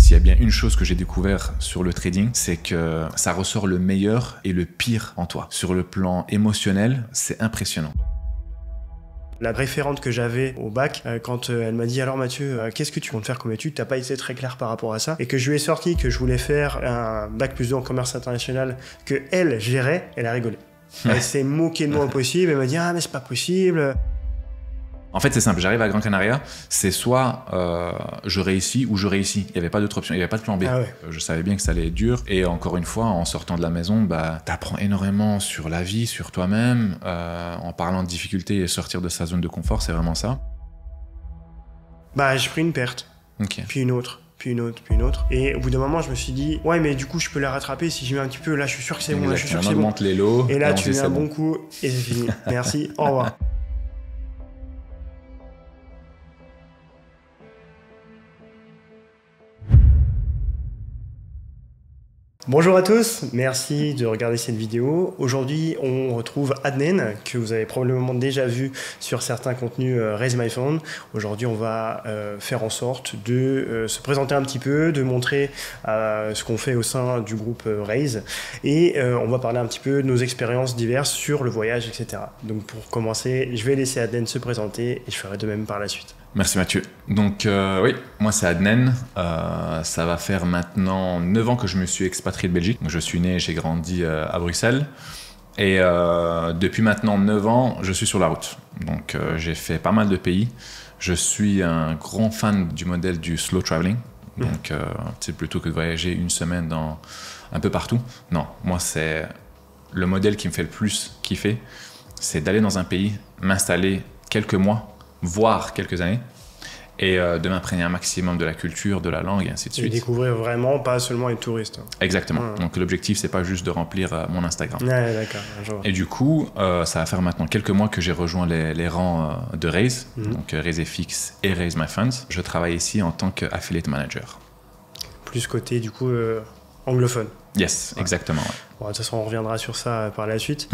s'il y a bien une chose que j'ai découvert sur le trading, c'est que ça ressort le meilleur et le pire en toi. Sur le plan émotionnel, c'est impressionnant. La référente que j'avais au bac, quand elle m'a dit « Alors Mathieu, qu'est-ce que tu comptes faire comme étude ?» T'as pas été très clair par rapport à ça. Et que je lui ai sorti que je voulais faire un bac plus 2 en commerce international que elle gérait, elle a rigolé. Elle s'est moquée de moi au possible, elle m'a dit « Ah mais c'est pas possible !» En fait, c'est simple. J'arrive à Gran Canaria, c'est soit je réussis ou je réussis. Il n'y avait pas d'autre option, il n'y avait pas de plan B. Ah ouais. Je savais bien que ça allait être dur. Et encore une fois, en sortant de la maison, t'apprends énormément sur la vie, sur toi-même. En parlant de difficultés et sortir de sa zone de confort, c'est vraiment ça. J'ai pris une perte, puis une autre. Puis une autre. Et au bout d'un moment, je me suis dit, ouais, mais du coup, je peux la rattraper si j'y mets un petit peu. Là, je suis sûr que c'est bon. Là, je suis sûr que c'est bon. On augmente les lots. Et là, tu mets un bon coup et c'est fini. Merci, au revoir. Bonjour à tous, merci de regarder cette vidéo. Aujourd'hui, on retrouve Adnen, que vous avez probablement déjà vu sur certains contenus Raise My Fund. Aujourd'hui, on va faire en sorte de se présenter un petit peu, de montrer ce qu'on fait au sein du groupe Raise. Et on va parler un petit peu de nos expériences diverses sur le voyage, etc. Donc pour commencer, je vais laisser Adnen se présenter et je ferai de même par la suite. Merci Mathieu. Donc oui, moi c'est Adnen. Ça va faire maintenant 9 ans que je me suis expatrié de Belgique. Donc, je suis né, j'ai grandi à Bruxelles. Et depuis maintenant 9 ans, je suis sur la route. Donc j'ai fait pas mal de pays. Je suis un grand fan du modèle du slow traveling. Donc c'est plutôt que de voyager une semaine un peu partout. Non, moi c'est le modèle qui me fait le plus kiffer. C'est d'aller dans un pays, m'installer quelques mois, voire quelques années, et de m'imprégner un maximum de la culture, de la langue, et ainsi de suite. Et découvrir vraiment, pas seulement être touriste. Exactement. Donc l'objectif, c'est pas juste de remplir mon Instagram. Ouais, d'accord. Et du coup, ça va faire maintenant quelques mois que j'ai rejoint les rangs de Raise, donc Raise FX et Raise My Funds. Je travaille ici en tant qu'affiliate manager. Plus côté, du coup, anglophone. Yes, exactement. Ouais. Bon, de toute façon, on reviendra sur ça par la suite.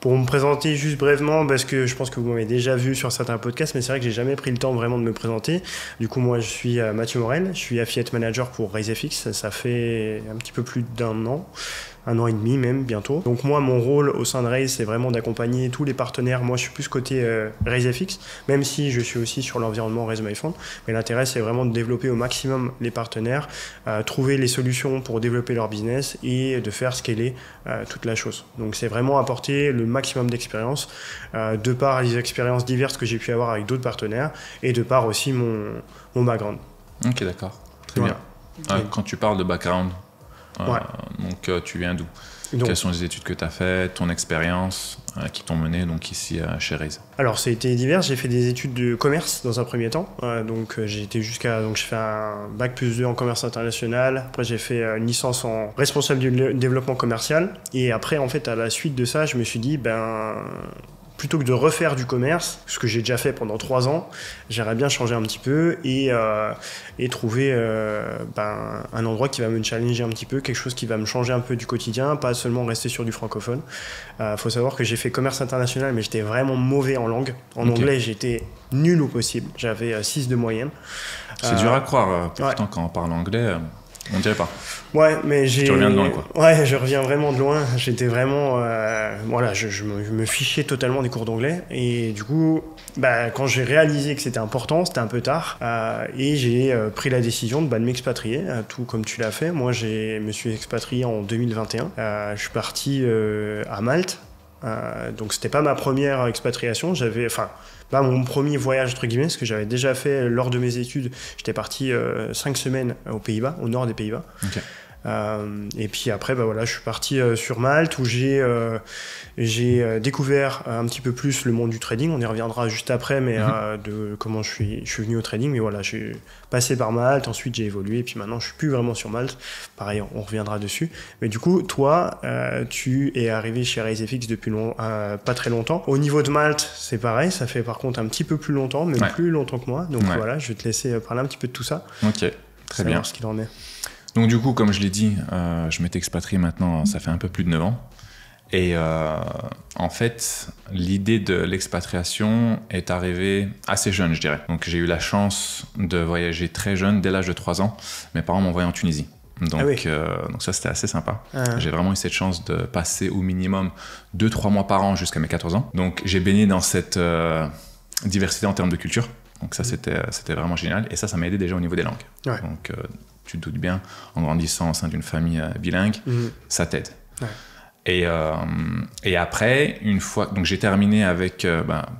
Pour me présenter juste brièvement, parce que je pense que vous m'avez déjà vu sur certains podcasts, mais c'est vrai que j'ai jamais pris le temps vraiment de me présenter. Du coup, moi, je suis Mathieu Morel, je suis affiliate manager pour RaiseFX. Ça fait un petit peu plus d'1 an. 1 an et demi même, bientôt. Donc moi, mon rôle au sein de Raise, c'est vraiment d'accompagner tous les partenaires. Moi, je suis plus côté RaiseFX, même si je suis aussi sur l'environnement Raise My Fund. Mais l'intérêt, c'est vraiment de développer au maximum les partenaires, trouver les solutions pour développer leur business et de faire scaler toute la chose. Donc c'est vraiment apporter le maximum d'expérience, de par les expériences diverses que j'ai pu avoir avec d'autres partenaires et de par aussi mon background. Ok, d'accord. Très bien. Quand tu parles de background, donc tu viens d'où? Quelles sont les études que tu as faites, ton expérience qui t'ont mené donc ici chez Raise? Alors ça a été divers, j'ai fait des études de commerce dans un premier temps, donc j'ai été j'ai fait un bac plus 2 en commerce international, après j'ai fait une licence en responsable du développement commercial, et après en fait à la suite de ça je me suis dit plutôt que de refaire du commerce, ce que j'ai déjà fait pendant 3 ans, j'aimerais bien changer un petit peu et trouver un endroit qui va me challenger un petit peu, quelque chose qui va me changer un peu du quotidien, pas seulement rester sur du francophone. Faut savoir que j'ai fait commerce international, mais j'étais vraiment mauvais en langue. En anglais, j'étais nul au possible. J'avais 6 de moyenne. C'est dur à croire, pourtant quand on parle anglais... On dirait pas. Ouais, mais tu reviens de loin, quoi. Ouais, je reviens vraiment de loin. J'étais vraiment... voilà, je me fichais totalement des cours d'anglais. Et du coup, quand j'ai réalisé que c'était important, c'était un peu tard. Et j'ai pris la décision de m'expatrier, tout comme tu l'as fait. Moi, je me suis expatrié en 2021. Je suis parti à Malte. Donc, c'était pas ma première expatriation. Pas mon premier voyage entre guillemets, ce que j'avais déjà fait lors de mes études. J'étais parti 5 semaines aux Pays-Bas, au nord des Pays-Bas. Et puis après, je suis parti sur Malte où j'ai découvert un petit peu plus le monde du trading. On y reviendra juste après, mais de comment je suis venu au trading. Mais voilà, j'ai passé par Malte, ensuite j'ai évolué, et puis maintenant je suis plus vraiment sur Malte. Pareil, on reviendra dessus. Mais du coup, toi, tu es arrivé chez RaiseFX depuis pas très longtemps. Au niveau de Malte, c'est pareil, ça fait par contre un petit peu plus longtemps, même plus longtemps que moi. Donc voilà, je vais te laisser parler un petit peu de tout ça. Ok, très bien. Ce qu'il en est. Donc du coup, comme je l'ai dit, je m'étais expatrié maintenant, ça fait un peu plus de 9 ans. Et en fait, l'idée de l'expatriation est arrivée assez jeune, je dirais. Donc j'ai eu la chance de voyager très jeune, dès l'âge de 3 ans. Mes parents m'ont envoyé en Tunisie. Donc ça, c'était assez sympa. J'ai vraiment eu cette chance de passer au minimum 2-3 mois par an jusqu'à mes 14 ans. Donc j'ai baigné dans cette diversité en termes de culture. Donc ça, c'était vraiment génial. Et ça m'a aidé déjà au niveau des langues. Ouais. Donc tu te doutes bien, en grandissant au sein d'une famille bilingue, ça t'aide. Ouais. Et après, une fois, donc j'ai terminé avec,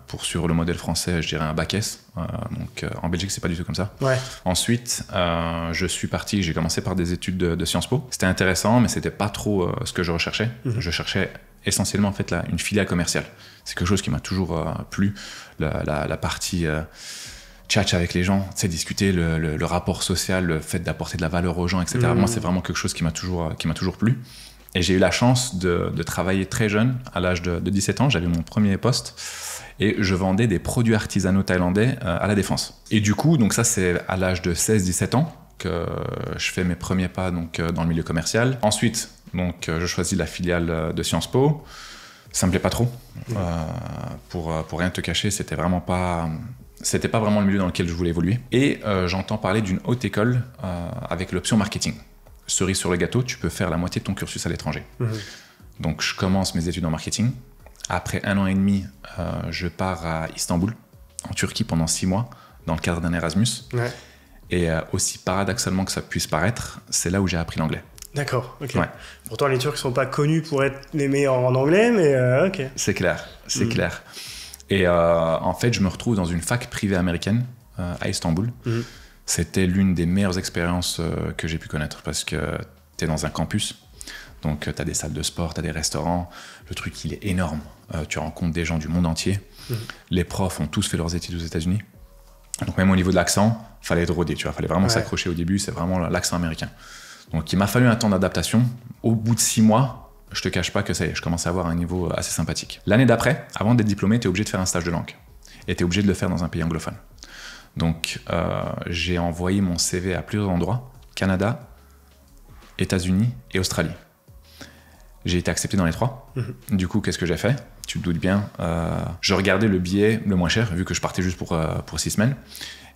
pour sur le modèle français, je dirais un bac S. Donc en Belgique, c'est pas du tout comme ça. Ouais. Ensuite, je suis parti, j'ai commencé par des études de Sciences Po. C'était intéressant, mais c'était pas trop ce que je recherchais. Je cherchais essentiellement en fait une filiale commerciale. C'est quelque chose qui m'a toujours plu, la partie tchatch avec les gens, tu sais, discuter le rapport social, le fait d'apporter de la valeur aux gens, etc. Moi, c'est vraiment quelque chose qui m'a toujours plu. Et j'ai eu la chance de travailler très jeune, à l'âge de 17 ans. J'avais mon premier poste et je vendais des produits artisanaux thaïlandais à la Défense. Et du coup, donc ça, c'est à l'âge de 16-17 ans que je fais mes premiers pas donc, dans le milieu commercial. Ensuite, donc, je choisis la filiale de Sciences Po. Ça me plaît pas trop. Pour rien te cacher, c'était pas vraiment le milieu dans lequel je voulais évoluer. Et j'entends parler d'une haute école avec l'option marketing. Cerise sur le gâteau, tu peux faire la moitié de ton cursus à l'étranger. Donc, je commence mes études en marketing. Après 1 an et demi, je pars à Istanbul, en Turquie, pendant 6 mois, dans le cadre d'un Erasmus. Ouais. Et aussi paradoxalement que ça puisse paraître, c'est là où j'ai appris l'anglais. D'accord, ok. Ouais. Pourtant, les Turcs ne sont pas connus pour être les meilleurs en anglais, mais ok. C'est clair, c'est clair. Et en fait, je me retrouve dans une fac privée américaine à Istanbul. C'était l'une des meilleures expériences que j'ai pu connaître parce que tu es dans un campus, donc tu as des salles de sport, tu as des restaurants, le truc il est énorme, tu rencontres des gens du monde entier, les profs ont tous fait leurs études aux États-Unis, donc même au niveau de l'accent, il fallait être rodé, tu vois, fallait vraiment s'accrocher au début, c'est vraiment l'accent américain. Donc il m'a fallu un temps d'adaptation, au bout de 6 mois, je te cache pas que ça y est, je commençais à avoir un niveau assez sympathique. L'année d'après, avant d'être diplômé, tu es obligé de faire un stage de langue, et tu es obligé de le faire dans un pays anglophone. Donc, j'ai envoyé mon CV à plusieurs endroits, Canada, États-Unis et Australie. J'ai été accepté dans les 3. Du coup, qu'est-ce que j'ai fait ? Tu te doutes bien, je regardais le billet le moins cher, vu que je partais juste pour 6 semaines.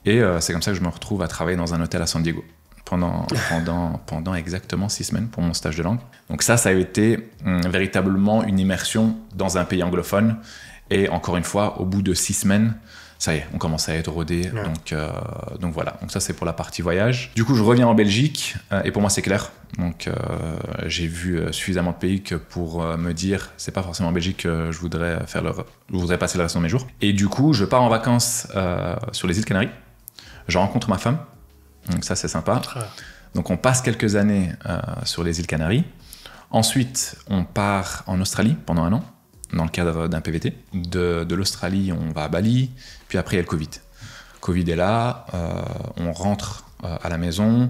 Et c'est comme ça que je me retrouve à travailler dans un hôtel à San Diego pendant exactement 6 semaines pour mon stage de langue. Donc ça a été véritablement une immersion dans un pays anglophone. Et encore une fois, au bout de 6 semaines, ça y est, on commence à être rodé, donc voilà. Donc ça, c'est pour la partie voyage. Du coup, je reviens en Belgique, et pour moi, c'est clair. Donc j'ai vu suffisamment de pays que pour me dire, c'est pas forcément en Belgique que je voudrais passer le reste de mes jours. Et du coup, je pars en vacances sur les îles Canaries. Je rencontre ma femme, donc ça, c'est sympa. Donc on passe quelques années sur les îles Canaries. Ensuite, on part en Australie pendant 1 an. Dans le cadre d'un PVT. De l'Australie, on va à Bali, puis après il y a le Covid. Covid est là, on rentre à la maison,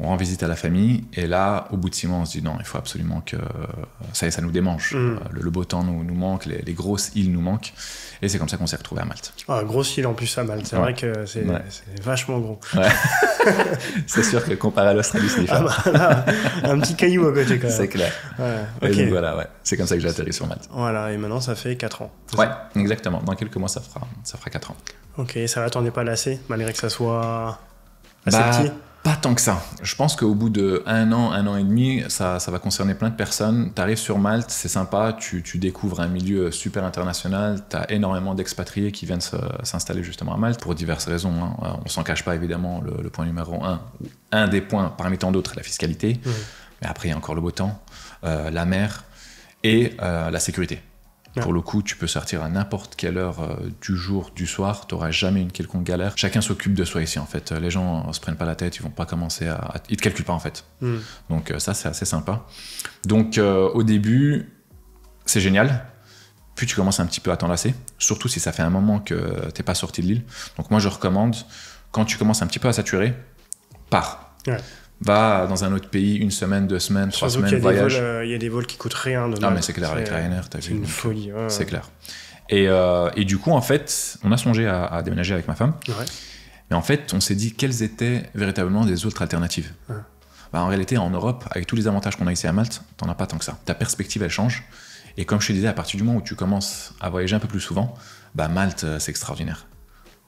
on rend visite à la famille, et là, au bout de 6 mois, on se dit non, il faut absolument que ça nous démange. Le beau temps nous manque, les grosses îles nous manquent, et c'est comme ça qu'on s'est retrouvé à Malte. Ah, grosse île en plus à Malte, c'est vrai que c'est vachement gros. Ouais. C'est sûr que comparé à l'Australie, c'est différent. Là, un petit caillou à côté quand même. C'est clair. Ouais, donc voilà, c'est comme ça que j'ai atterri sur Malte. Voilà, et maintenant ça fait 4 ans. Ouais, exactement. Dans quelques mois, ça fera 4 ans. Ok, ça va, t'en es pas lassé, malgré que ça soit assez petit? Pas tant que ça. Je pense qu'au bout de 1 an et demi, ça va concerner plein de personnes. Tu arrives sur Malte, c'est sympa, tu découvres un milieu super international, tu as énormément d'expatriés qui viennent s'installer justement à Malte pour diverses raisons. Hein. On s'en cache pas évidemment, le point numéro 1, un des points parmi tant d'autres, la fiscalité. Mais après, il y a encore le beau temps, la mer et la sécurité. Pour le coup, tu peux sortir à n'importe quelle heure du jour, du soir, tu n'auras jamais une quelconque galère. Chacun s'occupe de soi ici en fait. Les gens ne se prennent pas la tête, ils vont pas commencer ils te calculent pas en fait. Donc ça, c'est assez sympa. Donc au début, c'est génial. Puis tu commences un petit peu à t'enlacer, surtout si ça fait un moment que t'es pas sorti de l'île. Donc moi, je recommande, quand tu commences un petit peu à saturer, pars. Va dans un autre pays, 1 semaine, 2 semaines, 3 semaines, voyage. Il y a des vols qui coûtent rien. Ah, mais c'est clair, avec Ryanair, t'as vu. C'est une folie. C'est clair. Et du coup, en fait, on a songé à déménager avec ma femme. Mais en fait, on s'est dit quelles étaient véritablement des autres alternatives. En réalité, en Europe, avec tous les avantages qu'on a ici à Malte, t'en as pas tant que ça. Ta perspective, elle change. Et comme je te disais, à partir du moment où tu commences à voyager un peu plus souvent, bah Malte, c'est extraordinaire.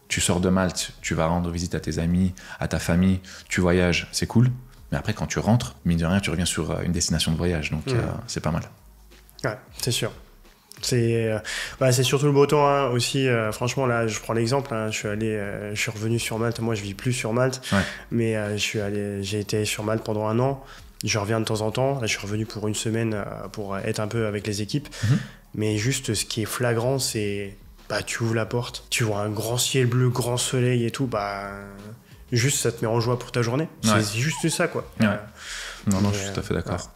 Tu sors de Malte, tu vas rendre visite à tes amis, à ta famille, tu voyages, c'est cool. Mais après, quand tu rentres, mine de rien, tu reviens sur une destination de voyage. Donc, c'est pas mal. Ouais, c'est sûr. C'est surtout le beau temps hein, aussi. Franchement, là, je prends l'exemple. Hein, je suis revenu sur Malte. Moi, je vis plus sur Malte. Ouais. Mais j'ai été sur Malte pendant 1 an. Je reviens de temps en temps. Là, je suis revenu pour 1 semaine pour être un peu avec les équipes. Mais juste, ce qui est flagrant, c'est... tu ouvres la porte, tu vois un grand ciel bleu, grand soleil et tout, juste ça te met en joie pour ta journée. Ouais. C'est juste ça, quoi. Ouais. Non, je suis tout à fait d'accord.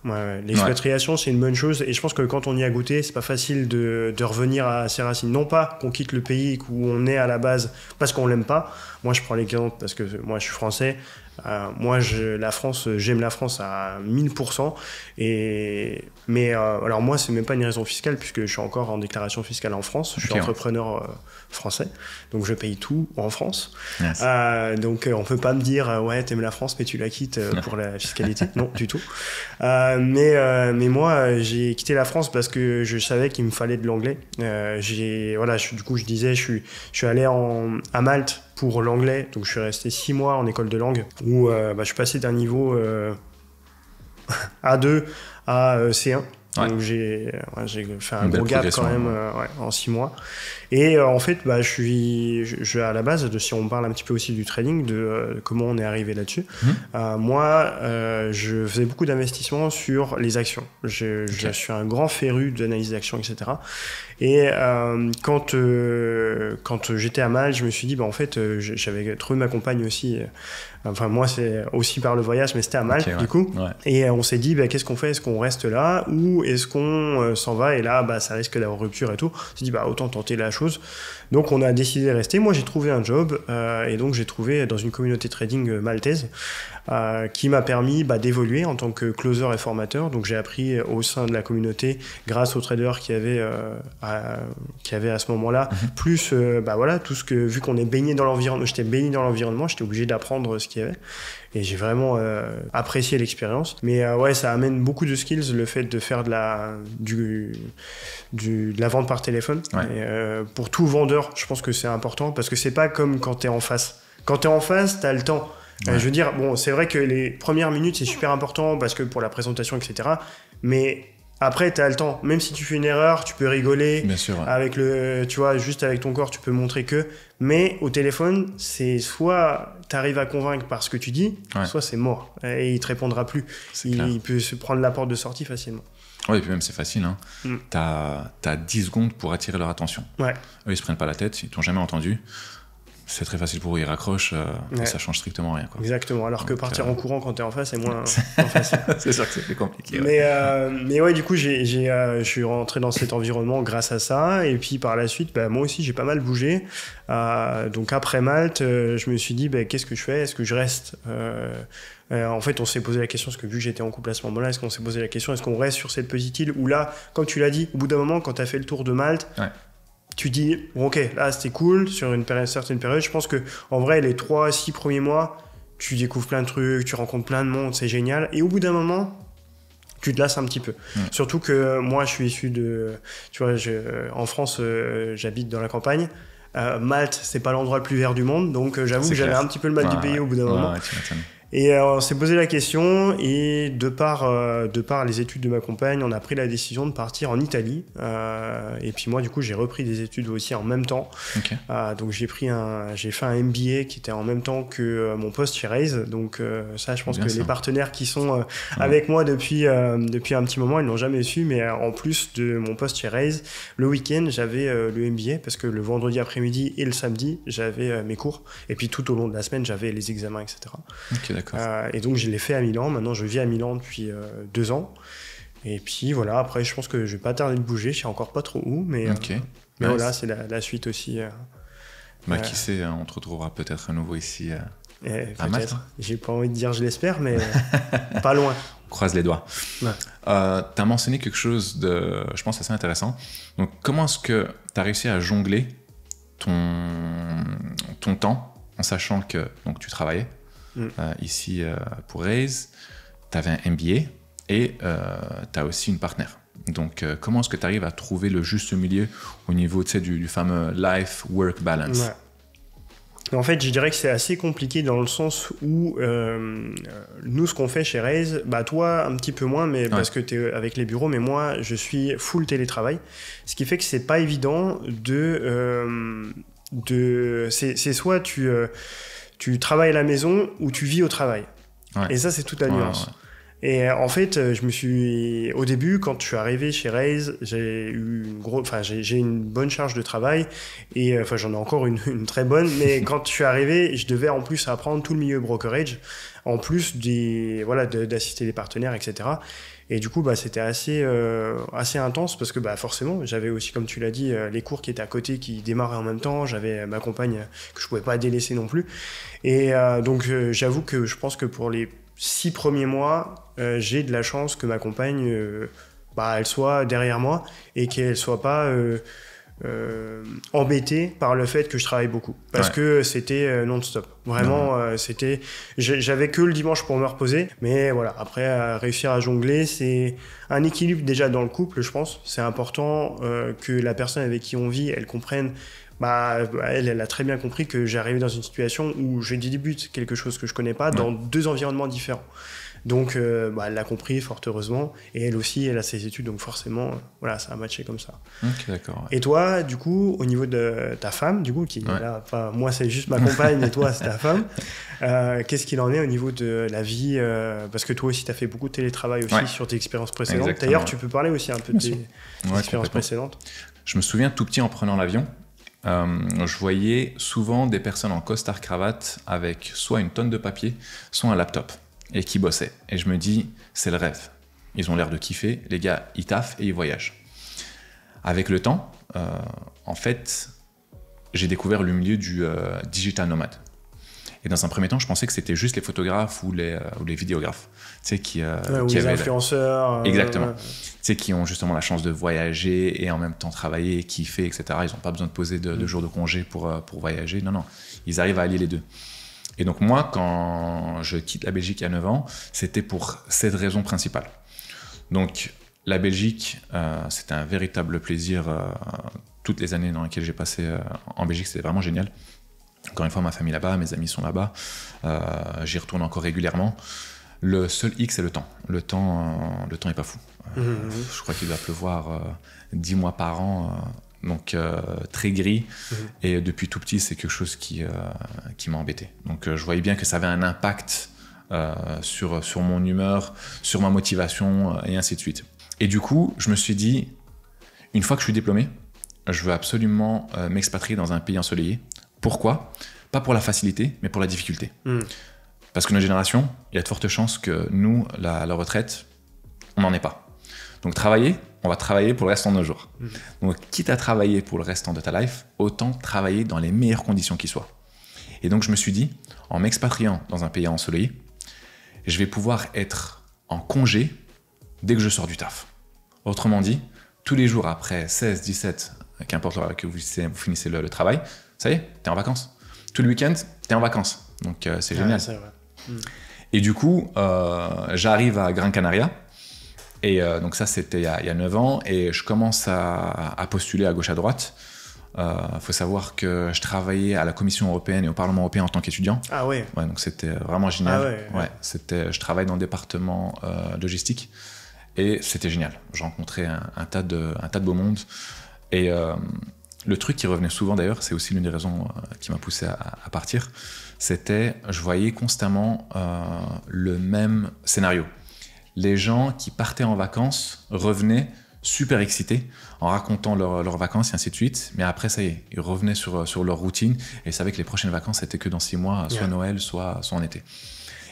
L'expatriation, c'est une bonne chose. Et je pense que quand on y a goûté, c'est pas facile de revenir à ses racines. Non pas qu'on quitte le pays où on est à la base parce qu'on l'aime pas. Moi, je prends l'exemple parce que moi, je suis français. La France, j'aime la France à 1000%. Alors moi, c'est même pas une raison fiscale puisque je suis encore en déclaration fiscale en France. Je suis entrepreneur français, donc je paye tout en France. Yes. Donc on peut pas me dire ouais, t'aimes la France mais tu la quittes pour la fiscalité. Non, du tout. Mais moi, j'ai quitté la France parce que je savais qu'il me fallait de l'anglais. Du coup, je disais, je suis allé à Malte pour l'anglais, donc je suis resté 6 mois en école de langue où je suis passé d'un niveau A2 à C1. Ouais. Donc j'ai fait un gros gap quand même en 6 mois. Et en fait, je suis à la base, si on parle un petit peu aussi du trading, de comment on est arrivé là-dessus. Moi, je faisais beaucoup d'investissements sur les actions. Je suis un grand féru d'analyse d'actions, etc. Et quand j'étais à Malte, je me suis dit, en fait, j'avais trouvé ma compagne aussi. Enfin, moi, c'est aussi par le voyage, mais c'était à Malte, du coup. Ouais. Et on s'est dit, qu'est-ce qu'on fait? Est-ce qu'on reste là ou est-ce qu'on s'en va? Et là, ça risque d'avoir rupture et tout. On s'est dit, autant tenter la chose. Donc, on a décidé de rester. Moi, j'ai trouvé un job et donc j'ai trouvé dans une communauté trading maltaise qui m'a permis d'évoluer en tant que closer et formateur. Donc, j'ai appris au sein de la communauté grâce aux traders qui avaient à ce moment-là, plus tout ce que, vu qu'on est baigné dans l'environnement, j'étais baigné dans l'environnement, j'étais obligé d'apprendre ce qu'il y avait. Et j'ai vraiment apprécié l'expérience. Mais ça amène beaucoup de skills, le fait de faire de la vente par téléphone. Ouais. Et, pour tout vendeur, je pense que c'est important parce que c'est pas comme quand t'es en face. Quand t'es en face, t'as le temps. Ouais. Je veux dire, c'est vrai que les premières minutes, c'est super important parce que pour la présentation, etc. Mais après, t'as le temps. Même si tu fais une erreur, tu peux rigoler. Bien sûr, ouais. Avec juste avec ton corps, tu peux montrer que. Mais au téléphone, c'est soit t'arrives à convaincre par ce que tu dis, soit c'est mort. Et il te répondra plus. Il peut se prendre la porte de sortie facilement. Oui, et puis même c'est facile. Hein. T'as 10 secondes pour attirer leur attention. Ouais. Eux, ils se prennent pas la tête, ils t'ont jamais entendu. C'est très facile pour eux, ils raccrochent et ça change strictement rien. Quoi. Exactement, alors que partir en courant quand t'es en face, c'est moins facile. C'est sûr que c'est plus compliqué. Mais ouais, du coup, je suis rentré dans cet environnement grâce à ça. Et puis par la suite, moi aussi, j'ai pas mal bougé. Donc après Malte, je me suis dit, qu'est-ce que je fais? Est-ce que je reste en fait, on s'est posé la question, parce que vu que j'étais en couple à ce moment-là, est-ce qu'on s'est posé la question, est-ce qu'on reste sur cette petite île où là, comme tu l'as dit, au bout d'un moment, quand t'as fait le tour de Malte, tu dis, ok, là c'était cool, sur une certaine période, je pense que en vrai, les 3-6 premiers mois, tu découvres plein de trucs, tu rencontres plein de monde, c'est génial, et au bout d'un moment, tu te lasses un petit peu. Surtout que moi, je suis issu de... Tu vois, en France, j'habite dans la campagne. Malte, c'est pas l'endroit le plus vert du monde, donc j'avoue que j'avais un petit peu le mal du pays au bout d'un moment. Et on s'est posé la question et de par les études de ma compagne, on a pris la décision de partir en Italie. Et puis moi, du coup, j'ai repris des études aussi en même temps. Okay. Donc j'ai fait un MBA qui était en même temps que mon poste chez Raise. Donc ça, je pense que les partenaires qui sont avec moi depuis un petit moment, ils l'ont jamais su. Mais en plus de mon poste chez Raise, le week-end, j'avais le MBA parce que le vendredi après-midi et le samedi, j'avais mes cours. Et puis tout au long de la semaine, j'avais les examens, etc. Okay, d'accord. Et donc je l'ai fait à Milan. Maintenant je vis à Milan depuis 2 ans. Et puis voilà, après je pense que je vais pas tarder de bouger. Je sais encore pas trop où, mais voilà, c'est la suite aussi. Qui sait, on te retrouvera peut-être à nouveau ici à Malte. J'ai pas envie de dire je l'espère, mais pas loin. On croise les doigts. Ouais. Tu as mentionné quelque chose de, je pense, assez intéressant. Donc comment est-ce que tu as réussi à jongler ton temps en sachant que donc, tu travaillais ici pour Raise, tu avais un MBA et tu as aussi une partenaire. Donc, comment est-ce que tu arrives à trouver le juste milieu au niveau du fameux life-work balance? Ouais. En fait, je dirais que c'est assez compliqué dans le sens où nous, ce qu'on fait chez Raise, bah toi un petit peu moins, mais parce que tu es avec les bureaux, mais moi, je suis full télétravail. Ce qui fait que c'est pas évident c'est soit tu travailles à la maison ou tu vis au travail. Ouais. Et ça, c'est toute la nuance. Ouais. Et en fait, au début, quand je suis arrivé chez Raise, j'ai une bonne charge de travail et j'en ai encore une très bonne, mais quand je suis arrivé, je devais en plus apprendre tout le milieu brokerage, en plus d'assister les partenaires, etc. Et du coup, c'était assez intense parce que forcément, j'avais aussi, comme tu l'as dit, les cours qui étaient à côté qui démarraient en même temps. J'avais ma compagne que je pouvais pas délaisser non plus. Et donc, j'avoue que je pense que pour les 6 premiers mois, j'ai de la chance que ma compagne, elle soit derrière moi et qu'elle soit pas embêtée par le fait que je travaille beaucoup. Parce que c'était non-stop. Vraiment, j'avais que le dimanche pour me reposer. Mais voilà, après, réussir à jongler, c'est un équilibre déjà dans le couple, je pense. C'est important que la personne avec qui on vit, elle comprenne. Elle a très bien compris que j'arrivais dans une situation où je débute quelque chose que je connais pas dans 2 environnements différents. Donc, elle l'a compris, fort heureusement. Et elle aussi, elle a ses études, donc forcément, ça a matché comme ça. Ok, d'accord. Ouais. Et toi, du coup, au niveau de ta femme, du coup, qui est là, moi, c'est juste ma compagne, et toi, c'est ta femme. Qu'est-ce qu'il en est au niveau de la vie parce que toi aussi, tu as fait beaucoup de télétravail aussi sur tes expériences précédentes. Exactement. D'ailleurs, tu peux parler aussi un peu de tes expériences précédentes. Je me souviens tout petit en prenant l'avion. Je voyais souvent des personnes en costard cravate avec soit une tonne de papier, soit un laptop, et qui bossaient. Et je me dis, c'est le rêve. Ils ont l'air de kiffer, les gars, ils taffent et ils voyagent. Avec le temps, en fait, j'ai découvert le milieu du digital nomade. Et dans un premier temps, je pensais que c'était juste les photographes ou les vidéographes, qui ou les influenceurs. Exactement. Qui ont justement la chance de voyager et en même temps travailler, kiffer, etc. Ils n'ont pas besoin de poser de jours de congé pour voyager. Non, ils arrivent à allier les deux. Et donc moi, quand je quitte la Belgique il y a 9 ans, c'était pour cette raison principale. Donc la Belgique, c'était un véritable plaisir. Toutes les années dans lesquelles j'ai passé en Belgique, c'était vraiment génial. Encore une fois, ma famille là-bas, mes amis sont là-bas. J'y retourne encore régulièrement. Le seul hic, c'est le temps. Le temps est pas fou. Je crois qu'il va pleuvoir 10 mois par an, donc très gris. Et depuis tout petit, c'est quelque chose qui m'a embêté. Donc je voyais bien que ça avait un impact sur mon humeur, sur ma motivation, et ainsi de suite. Et du coup, je me suis dit, une fois que je suis diplômé, je veux absolument m'expatrier dans un pays ensoleillé. Pourquoi ? Pas pour la facilité, mais pour la difficulté. Parce que notre génération, il y a de fortes chances que nous, la retraite, on n'en est pas. Donc on va travailler pour le restant de nos jours. Donc quitte à travailler pour le restant de ta life, autant travailler dans les meilleures conditions qui soient. Et donc je me suis dit, en m'expatriant dans un pays ensoleillé, je vais pouvoir être en congé dès que je sors du taf. Autrement dit, tous les jours après 16, 17, qu'importe l'heure que vous finissez le travail, ça y est, t'es en vacances. Tout le week-end, t'es en vacances. Donc c'est génial. C'est vrai. Et du coup, j'arrive à Gran Canaria. Et donc ça, c'était il y a 9 ans. Et je commence à postuler à gauche à droite. Faut savoir que je travaillais à la Commission européenne et au Parlement européen en tant qu'étudiant. Ah ouais. Ouais, donc c'était vraiment génial. Je travaille dans le département logistique. Et c'était génial. Je rencontrais un tas de beau monde. Et le truc qui revenait souvent d'ailleurs, c'est aussi l'une des raisons qui m'a poussé à partir, c'était, je voyais constamment le même scénario. Les gens qui partaient en vacances revenaient super excités en racontant leurs vacances et ainsi de suite, mais après ça y est, ils revenaient sur leur routine et savaient que les prochaines vacances c'était que dans 6 mois, soit Noël, soit en été.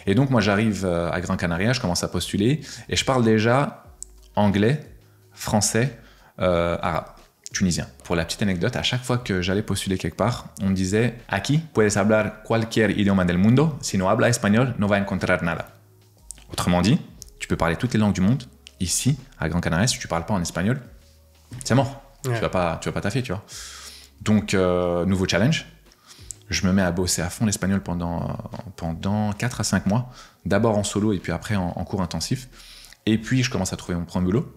Et donc moi j'arrive à Gran Canaria, je commence à postuler et je parle déjà anglais, français, arabe, tunisien. Pour la petite anecdote, à chaque fois que j'allais postuler quelque part, on me disait « Aquí puedes hablar cualquier idioma del mundo, si no habla español no va a encontrar nada ». Autrement dit, tu peux parler toutes les langues du monde. Ici, à Gran Canaria, si tu parles pas en espagnol, c'est mort. Ouais. Tu vas pas taffer, tu vois. Donc, nouveau challenge. Je me mets à bosser à fond l'espagnol pendant 4 à 5 mois. D'abord en solo et puis après en cours intensif. Et puis, je commence à trouver mon premier boulot.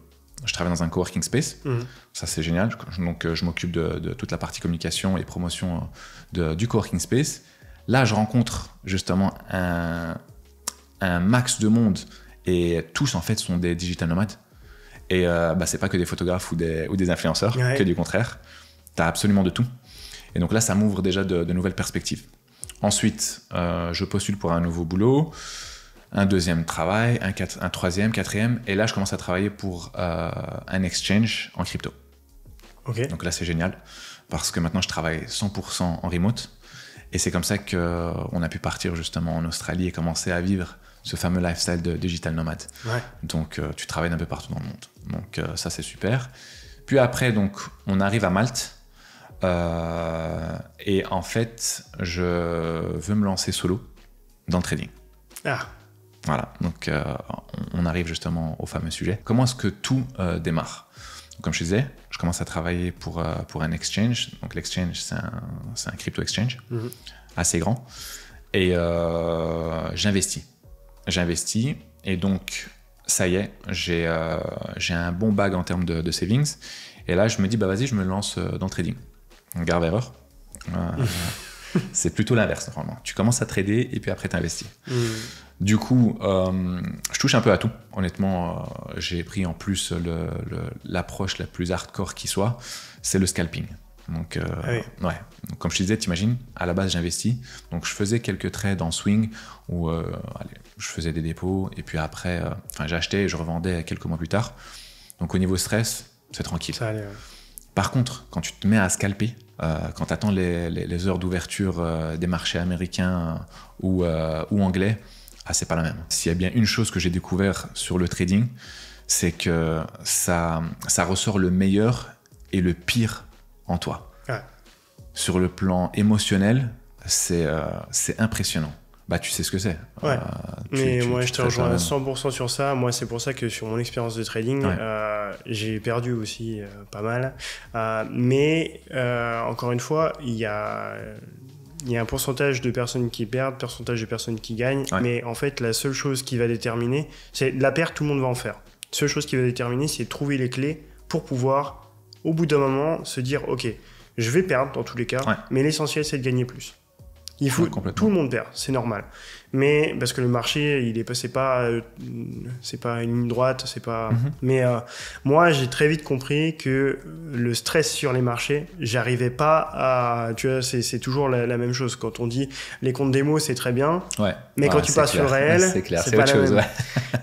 je travaille dans un coworking space. Ça, c'est génial. Donc, je m'occupe de toute la partie communication et promotion du coworking space. Là, je rencontre justement un max de monde et tous, en fait, sont des digital nomades. Et c'est pas que des photographes ou des influenceurs, que du contraire. Tu as absolument de tout. Et donc là, ça m'ouvre déjà de nouvelles perspectives. Ensuite, je postule pour un nouveau boulot, un deuxième travail, un troisième, quatrième. Et là, je commence à travailler pour un exchange en crypto. Okay. Donc là, c'est génial parce que maintenant, je travaille 100% en remote. Et c'est comme ça qu'on a pu partir justement en Australie et commencer à vivre ce fameux lifestyle de digital nomade. Ouais. Donc, tu travailles d'un peu partout dans le monde. Donc, ça, c'est super. Puis après, donc, on arrive à Malte. Et en fait, je veux me lancer solo dans le trading. Ah. Voilà, donc on arrive justement au fameux sujet. Comment est-ce que tout démarre? Donc, comme je disais, je commence à travailler pour un exchange. Donc l'exchange, c'est un crypto exchange assez grand. Et j'investis. Et donc, ça y est, j'ai un bon bag en termes de savings. Et là, je me dis, vas-y, je me lance dans le trading. Garde erreur. C'est plutôt l'inverse, normalement. Tu commences à trader et puis après, tu investis. Du coup, je touche un peu à tout. Honnêtement, j'ai pris en plus l'approche la plus hardcore qui soit, c'est le scalping. Donc, ouais. Donc, comme je te disais, t'imagines, à la base, j'investis. Donc, je faisais quelques trades en swing où je faisais des dépôts et puis après, j'achetais et je revendais quelques mois plus tard. Donc, au niveau stress, c'est tranquille. Ça allait, ouais. Par contre, quand tu te mets à scalper, quand tu attends les heures d'ouverture des marchés américains ou anglais, c'est pas la même. S'il y a bien une chose que j'ai découvert sur le trading, c'est que ça ressort le meilleur et le pire en toi. Ouais. Sur le plan émotionnel, c'est impressionnant. Tu sais ce que c'est. Ouais. Mais moi, je te rejoins à 100% sur ça. Moi, c'est pour ça que sur mon expérience de trading, j'ai perdu aussi pas mal. Mais encore une fois, il y a un pourcentage de personnes qui perdent, pourcentage de personnes qui gagnent. Ouais. Mais en fait, la seule chose qui va déterminer, c'est la perte, tout le monde va en faire. La seule chose qui va déterminer, c'est de trouver les clés pour pouvoir, au bout d'un moment, se dire, OK, je vais perdre dans tous les cas, mais l'essentiel, c'est de gagner plus. Il faut, tout le monde perd, c'est normal. Mais parce que le marché, c'est pas une ligne droite, c'est pas. Mais moi, j'ai très vite compris que le stress sur les marchés, j'arrivais pas à. Tu vois, c'est toujours la même chose. Quand on dit les comptes démo, c'est très bien. Ouais. Mais quand tu passes sur le réel, c'est pas autre chose. Ouais.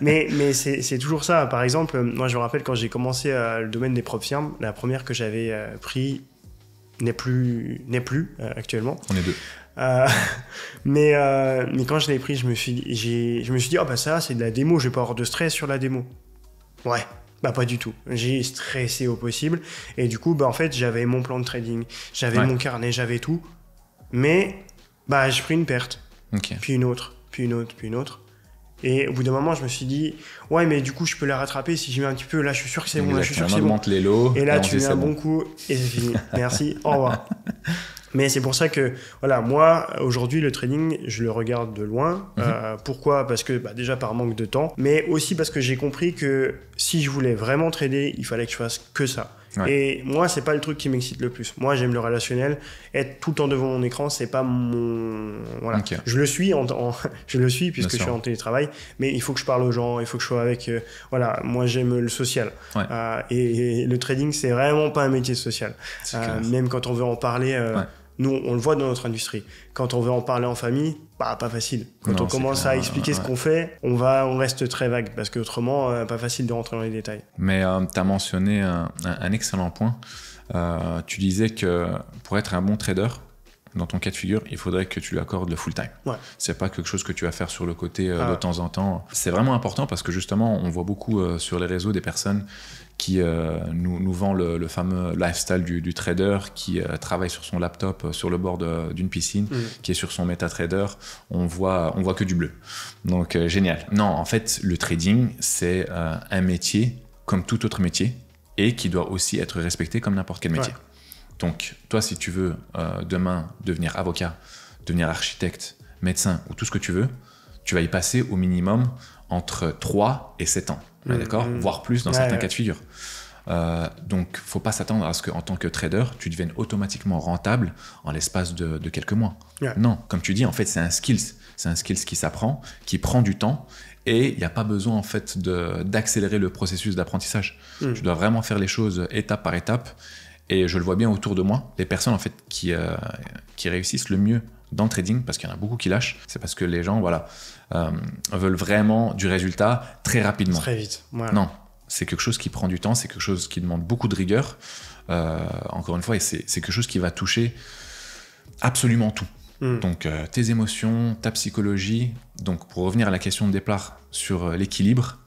mais c'est toujours ça. Par exemple, moi, je me rappelle quand j'ai commencé le domaine des propres firmes, la première que j'avais pris n'est plus actuellement. On est deux. Mais quand je l'ai pris, je me suis dit, ça, c'est de la démo, je vais pas avoir de stress sur la démo. Ouais, pas du tout. J'ai stressé au possible. Et du coup, en fait, j'avais mon plan de trading, j'avais mon carnet, j'avais tout. Mais, j'ai pris une perte. Okay. Puis une autre. Et au bout d'un moment, je me suis dit, ouais, mais du coup, je peux la rattraper si j'y mets un petit peu. Là, je suis sûr que c'est bon. Là, je suis sûr que c'est bon. Les lots. Et là, tu mets un bon coup et c'est fini. Merci. Au revoir. Mais c'est pour ça que, voilà, moi, aujourd'hui, le trading, je le regarde de loin. Pourquoi ? Parce que, déjà, par manque de temps, mais aussi parce que j'ai compris que si je voulais vraiment trader, il fallait que je fasse que ça. Ouais. Et moi, c'est pas le truc qui m'excite le plus. Moi, j'aime le relationnel. Être tout le temps devant mon écran, c'est pas mon... Voilà. Okay. Je le suis puisque je suis en télétravail, mais il faut que je parle aux gens, il faut que je sois avec... voilà, moi, j'aime le social. Ouais. Et le trading, c'est vraiment pas un métier social. Même quand on veut en parler... Nous, on le voit dans notre industrie. Quand on veut en parler en famille, pas facile. Quand on commence à expliquer ce qu'on fait, on reste très vague parce qu'autrement, pas facile de rentrer dans les détails. Mais tu as mentionné un excellent point. Tu disais que pour être un bon trader, dans ton cas de figure, il faudrait que tu lui accordes le full time. Ouais. C'est pas quelque chose que tu vas faire sur le côté de temps en temps. C'est vraiment important parce que justement, on voit beaucoup sur les réseaux des personnes qui nous vend le fameux lifestyle du trader qui travaille sur son laptop sur le bord d'une piscine, qui est sur son MetaTrader. On voit que du bleu. Donc, génial. Non, en fait, le trading, c'est un métier comme tout autre métier et qui doit aussi être respecté comme n'importe quel métier. Ouais. Donc, toi, si tu veux demain devenir avocat, devenir architecte, médecin ou tout ce que tu veux, tu vas y passer au minimum entre 3 et 7 ans, d'accord, voire plus dans certains cas de figure. Donc, faut pas s'attendre à ce qu'en tant que trader, tu deviennes automatiquement rentable en l'espace de quelques mois. Non, comme tu dis, en fait, c'est un skills qui s'apprend, qui prend du temps, et il n'y a pas besoin en fait d'accélérer le processus d'apprentissage. Tu dois vraiment faire les choses étape par étape, et je le vois bien autour de moi, les personnes en fait qui réussissent le mieux dans le trading, parce qu'il y en a beaucoup qui lâchent, c'est parce que les gens veulent vraiment du résultat très rapidement. Très vite. Voilà. Non. C'est quelque chose qui prend du temps, c'est quelque chose qui demande beaucoup de rigueur, encore une fois, et c'est quelque chose qui va toucher absolument tout. Donc tes émotions, ta psychologie. Donc pour revenir à la question de départ sur l'équilibre,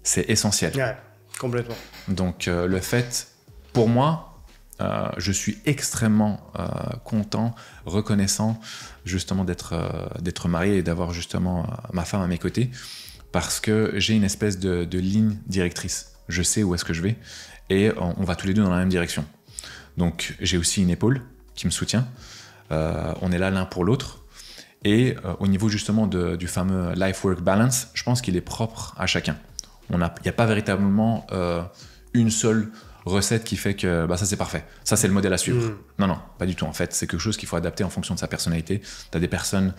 c'est essentiel. Ouais, complètement. Donc le fait, pour moi, je suis extrêmement content, reconnaissant justement d'être marié et d'avoir justement ma femme à mes côtés, parce que j'ai une espèce de ligne directrice. Je sais où est-ce que je vais et on va tous les deux dans la même direction. Donc j'ai aussi une épaule qui me soutient. On est là l'un pour l'autre. Et au niveau justement du fameux life-work balance, je pense qu'il est propre à chacun. Il n'y a pas véritablement une seule recette qui fait que ça c'est parfait. Ça c'est le modèle à suivre. Non, pas du tout en fait. C'est quelque chose qu'il faut adapter en fonction de sa personnalité. Tu as des personnes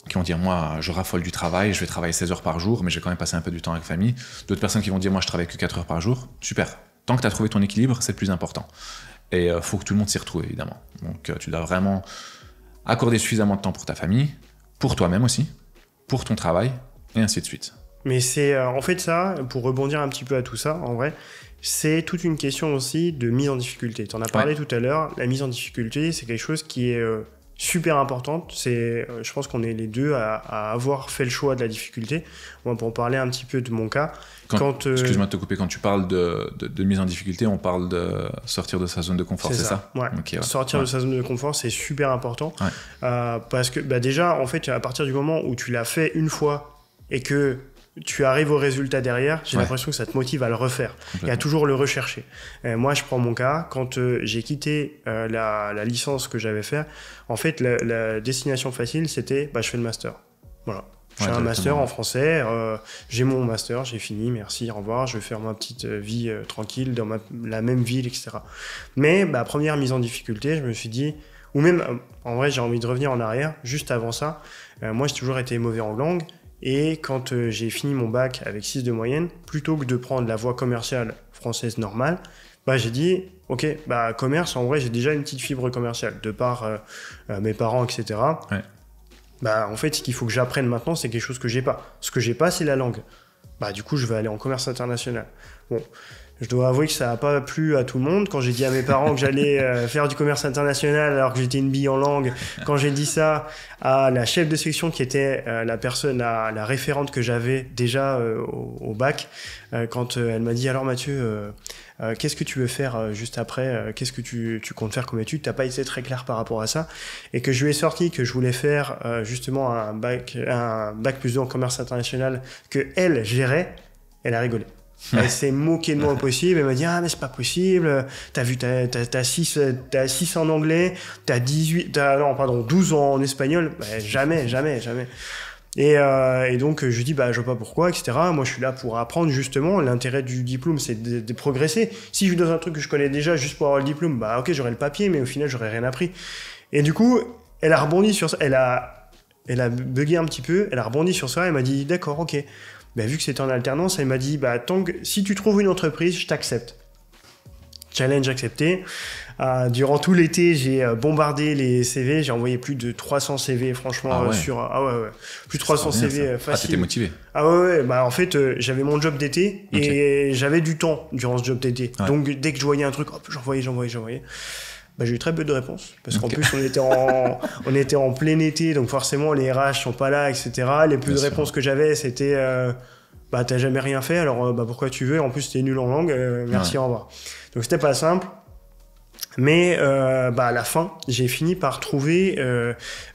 qui vont dire moi je raffole du travail, je vais travailler 16 heures par jour mais je vais quand même passer un peu du temps avec famille. D'autres personnes qui vont dire moi je travaille que 4 heures par jour. Super, tant que tu as trouvé ton équilibre, c'est le plus important. Et faut que tout le monde s'y retrouve évidemment. Donc tu dois vraiment accorder suffisamment de temps pour ta famille, pour toi-même aussi, pour ton travail et ainsi de suite. Mais c'est en fait ça, pour rebondir un petit peu à tout ça, en vrai, c'est toute une question aussi de mise en difficulté. Tu en as parlé tout à l'heure, la mise en difficulté, c'est quelque chose qui est super importante. Je pense qu'on est les deux à avoir fait le choix de la difficulté. Moi, pour parler un petit peu de mon cas, excuse-moi de te couper, quand tu parles de mise en difficulté, on parle de sortir de sa zone de confort, c'est ça? Ouais. Okay, sortir de sa zone de confort, c'est super important. Parce que déjà, en fait, à partir du moment où tu l'as fait une fois et que tu arrives au résultat derrière, j'ai l'impression que ça te motive à le refaire et à toujours le rechercher. Moi, je prends mon cas. Quand j'ai quitté la licence que j'avais fait, en fait, la destination facile, c'était je fais le master. Voilà. J'ai un master en français, j'ai mon master, j'ai fini, merci, au revoir, je vais faire ma petite vie tranquille dans la même ville, etc. Mais première mise en difficulté, je me suis dit, ou même, en vrai, j'ai envie de revenir en arrière, juste avant ça, moi j'ai toujours été mauvais en langue, et quand j'ai fini mon bac avec 6 de moyenne, plutôt que de prendre la voie commerciale française normale, j'ai dit, ok, commerce, en vrai, j'ai déjà une petite fibre commerciale, de par mes parents, etc. En fait, ce qu'il faut que j'apprenne maintenant, c'est quelque chose que j'ai pas. Ce que j'ai pas, c'est la langue. Du coup, je vais aller en commerce international. Bon, je dois avouer que ça n'a pas plu à tout le monde. Quand j'ai dit à mes parents que j'allais faire du commerce international alors que j'étais une bille en langue, quand j'ai dit ça à la chef de section qui était la référente que j'avais déjà au bac, quand elle m'a dit « Alors Mathieu, qu'est-ce que tu veux faire juste après? Qu'est-ce que tu comptes faire comme étude ?» T'as pas été très clair par rapport à ça. Et que je lui ai sorti que je voulais faire justement un bac plus 2 en commerce international que elle gérait, elle a rigolé. Elle s'est moquée de moi au possible. Elle m'a dit « Ah, mais c'est pas possible. T'as 6 en anglais, t'as 12 en espagnol. » Jamais. Et donc, je lui dis, je vois pas pourquoi, etc. Moi, je suis là pour apprendre, justement. L'intérêt du diplôme, c'est de progresser. Si je lui donne un truc que je connais déjà juste pour avoir le diplôme, ok, j'aurai le papier, mais au final, j'aurais rien appris. Et du coup, elle a rebondi sur ça. Elle a bugué un petit peu. Elle a rebondi sur ça. Elle m'a dit, d'accord, ok. Vu que c'était en alternance, elle m'a dit, si tu trouves une entreprise, je t'accepte. Challenge accepté. Durant tout l'été, j'ai bombardé les CV. J'ai envoyé plus de 300 CV, franchement, plus de 300 CV facile. T'étais motivé. En fait, j'avais mon job d'été et j'avais du temps durant ce job d'été. Donc, dès que je voyais un truc, hop, j'envoyais. J'ai eu très peu de réponses parce qu'en plus, on était en plein été, donc forcément, les RH sont pas là, etc. Les plus de réponses que j'avais, c'était t'as jamais rien fait, alors pourquoi tu veux? En plus, t'es nul en langue, merci, au revoir. Donc, c'était pas simple. Mais à la fin, j'ai fini par trouver,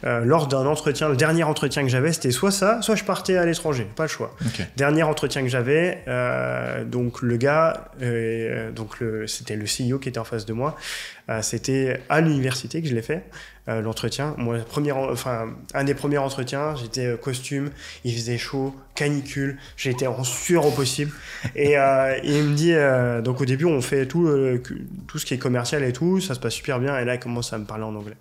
lors d'un entretien, le dernier entretien que j'avais, c'était soit ça, soit je partais à l'étranger, pas le choix. Okay. Dernier entretien que j'avais, donc le gars, c'était le CEO qui était en face de moi, c'était à l'université que je l'ai fait, l'entretien. Moi, un des premiers entretiens, j'étais costume, il faisait chaud, canicule, j'étais en sueur au possible. Et il me dit, donc au début, on fait tout ce qui est commercial et tout, ça se passe super bien. Et là, il commence à me parler en anglais.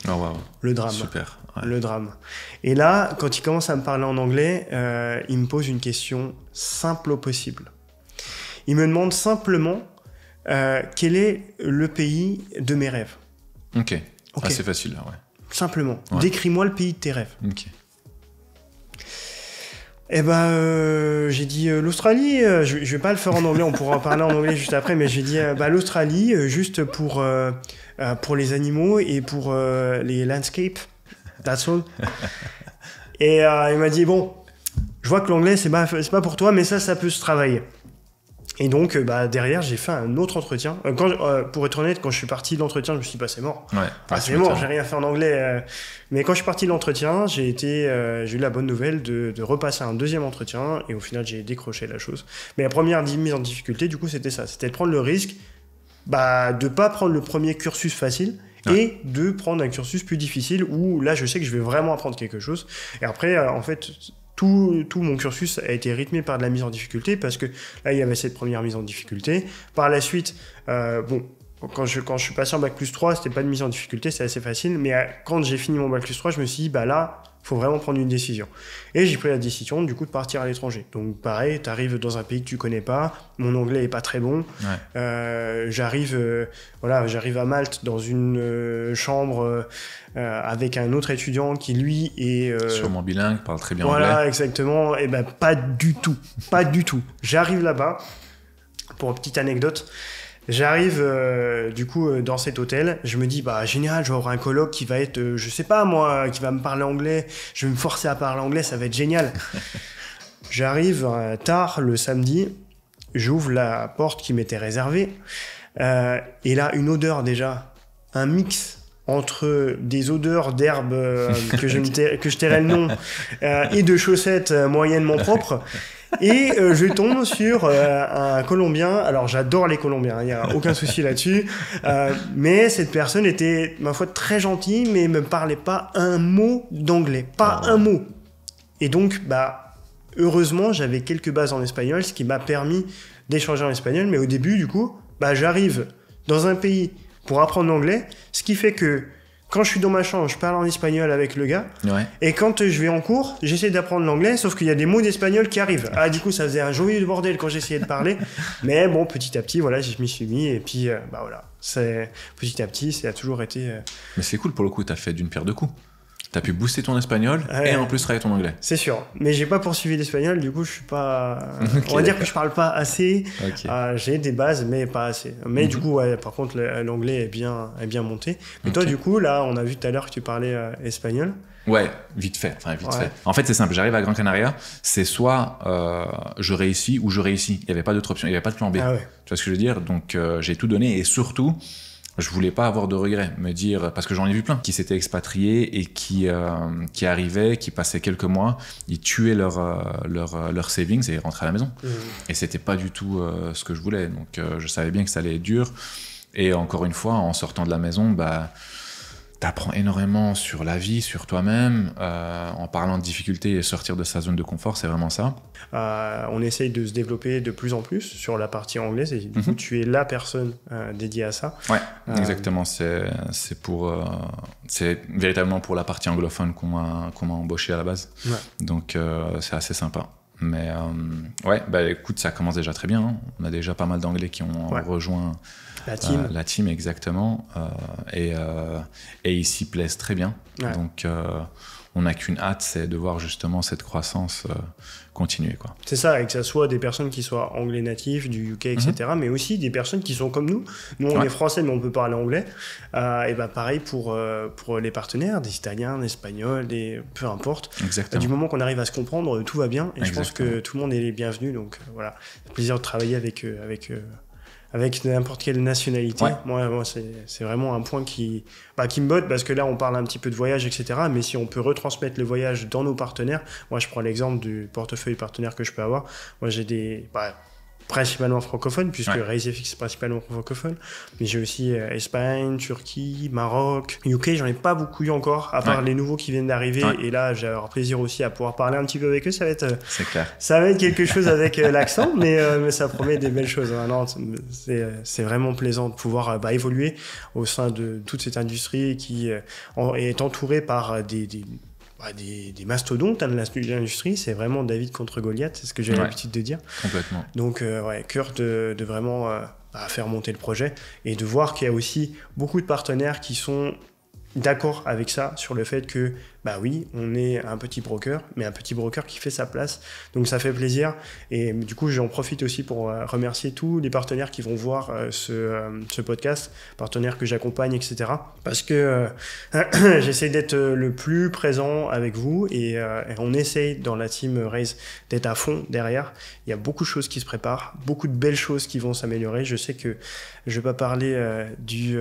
Oh, wow. Le drame. Super. Ouais. Le drame. Et là, quand il commence à me parler en anglais, il me pose une question simple au possible. Il me demande simplement quel est le pays de mes rêves. Ok. C'est facile là, ouais. Simplement. Ouais. Décris-moi le pays de tes rêves. Ok. Eh j'ai dit l'Australie. Je vais pas le faire en anglais, on pourra en parler en anglais juste après, mais j'ai dit l'Australie, juste pour les animaux et pour les landscapes. That's all. Et il m'a dit, bon, je vois que l'anglais, c'est pas pour toi, mais ça peut se travailler. Et donc, derrière, j'ai fait un autre entretien. Pour être honnête, quand je suis parti de l'entretien, je me suis dit, c'est mort. Ouais, c'est mort, j'ai rien fait en anglais. Mais quand je suis parti de l'entretien, j'ai eu la bonne nouvelle de repasser un deuxième entretien. Et au final, j'ai décroché la chose. Mais la première mise en difficulté, du coup, c'était ça. C'était de prendre le risque de pas prendre le premier cursus facile. Ouais. Et de prendre un cursus plus difficile où là, je sais que je vais vraiment apprendre quelque chose. Et après, en fait... Tout mon cursus a été rythmé par de la mise en difficulté parce que là, il y avait cette première mise en difficulté. Par la suite, quand je suis passé en Bac plus 3, c'était pas de mise en difficulté, c'était assez facile. Mais quand j'ai fini mon Bac plus 3, je me suis dit, là, il faut vraiment prendre une décision. Et j'ai pris la décision, du coup, de partir à l'étranger. Donc, pareil, tu arrives dans un pays que tu connais pas. Mon anglais est pas très bon. Ouais. J'arrive à Malte dans une chambre avec un autre étudiant qui, lui, est... sûrement bilingue, parle très bien anglais. Voilà, exactement. Et pas du tout. Pas du tout. J'arrive là-bas, pour une petite anecdote, j'arrive du coup dans cet hôtel, je me dis génial, je vais avoir un coloc qui va être je sais pas moi, qui va me parler anglais, je vais me forcer à parler anglais, ça va être génial. J'arrive tard le samedi, j'ouvre la porte qui m'était réservée et là une odeur déjà, un mix entre des odeurs d'herbe que je tairai le nom et de chaussettes moyennement propres. Et je tombe sur un Colombien. Alors, j'adore les Colombiens, il n'y a aucun souci là-dessus. Mais cette personne était, ma foi, très gentille, mais ne me parlait pas un mot d'anglais. Pas un mot. Et donc, heureusement, j'avais quelques bases en espagnol, ce qui m'a permis d'échanger en espagnol. Mais au début, du coup, j'arrive dans un pays pour apprendre l'anglais, ce qui fait que quand je suis dans ma chambre, je parle en espagnol avec le gars. Ouais. Et quand je vais en cours, j'essaie d'apprendre l'anglais, sauf qu'il y a des mots d'espagnol qui arrivent. Du coup, ça faisait un joyeux bordel quand j'essayais de parler. Mais bon, petit à petit, voilà, je m'y suis mis. Et puis, voilà. Petit à petit, ça a toujours été... Mais c'est cool, pour le coup, t'as fait d'une pierre deux coups. T'as pu booster ton espagnol et en plus travailler ton anglais. C'est sûr. Mais j'ai pas poursuivi l'espagnol, du coup, je suis pas... Okay, on va dire que je parle pas assez. Okay. J'ai des bases, mais pas assez. Mais du coup, par contre, l'anglais est bien monté. Mais toi, du coup, là, on a vu tout à l'heure que tu parlais espagnol. Ouais, vite fait. En fait, c'est simple. J'arrive à Gran Canaria, c'est soit je réussis ou je réussis. Il n'y avait pas d'autre option, il n'y avait pas de plan B. Tu vois ce que je veux dire ? Donc, j'ai tout donné et surtout... Je voulais pas avoir de regrets, me dire, parce que j'en ai vu plein qui s'étaient expatriés et qui arrivaient, qui passaient quelques mois, ils tuaient leur savings et ils rentraient à la maison. Et c'était pas du tout ce que je voulais. Donc je savais bien que ça allait être dur. Et encore une fois, en sortant de la maison, t'apprends énormément sur la vie, sur toi-même, en parlant de difficultés et sortir de sa zone de confort, c'est vraiment ça. On essaye de se développer de plus en plus sur la partie anglaise et du coup, tu es la personne dédiée à ça. Ouais, exactement. C'est véritablement pour la partie anglophone qu'on m'a embauché à la base. Ouais. Donc, c'est assez sympa. Mais écoute, ça commence déjà très bien. Hein. On a déjà pas mal d'anglais qui ont rejoint la team, exactement. Et ils s'y plaisent très bien. Ouais. Donc, on n'a qu'une hâte, c'est de voir justement cette croissance continuer, quoi. C'est ça, et que ça soit des personnes qui soient anglais natifs, du UK, etc., mais aussi des personnes qui sont comme nous. Nous, on est français, mais on peut parler anglais. Et pareil pour les partenaires, des Italiens, des Espagnols, peu importe. Exactement. Du moment qu'on arrive à se comprendre, tout va bien. Et je pense que tout le monde est bienvenu. Donc voilà, plaisir de travailler avec avec n'importe quelle nationalité. Moi c'est vraiment un point qui me botte, parce que là, on parle un petit peu de voyage, etc. Mais si on peut retransmettre le voyage dans nos partenaires, moi, je prends l'exemple du portefeuille partenaire que je peux avoir. Moi, j'ai des... principalement francophones, puisque RaiseFX est principalement francophone, mais j'ai aussi Espagne, Turquie, Maroc, UK, j'en ai pas beaucoup eu encore, à part les nouveaux qui viennent d'arriver, et là j'ai avoir plaisir aussi à pouvoir parler un petit peu avec eux. Ça va être, c'est clair. Ça va être quelque chose avec l'accent, mais ça promet des belles choses. Non, c'est vraiment plaisant de pouvoir évoluer au sein de toute cette industrie qui est entourée par des mastodontes de l'industrie. C'est vraiment David contre Goliath, c'est ce que j'ai l'habitude de dire. Complètement. Donc, cœur de vraiment faire monter le projet, et de voir qu'il y a aussi beaucoup de partenaires qui sont d'accord avec ça, sur le fait que, oui, on est un petit broker, mais un petit broker qui fait sa place. Donc, ça fait plaisir. Et du coup, j'en profite aussi pour remercier tous les partenaires qui vont voir ce podcast, partenaires que j'accompagne, etc. Parce que j'essaie d'être le plus présent avec vous, et on essaye dans la team Raise d'être à fond derrière. Il y a beaucoup de choses qui se préparent, beaucoup de belles choses qui vont s'améliorer. Je sais que je ne vais pas parler du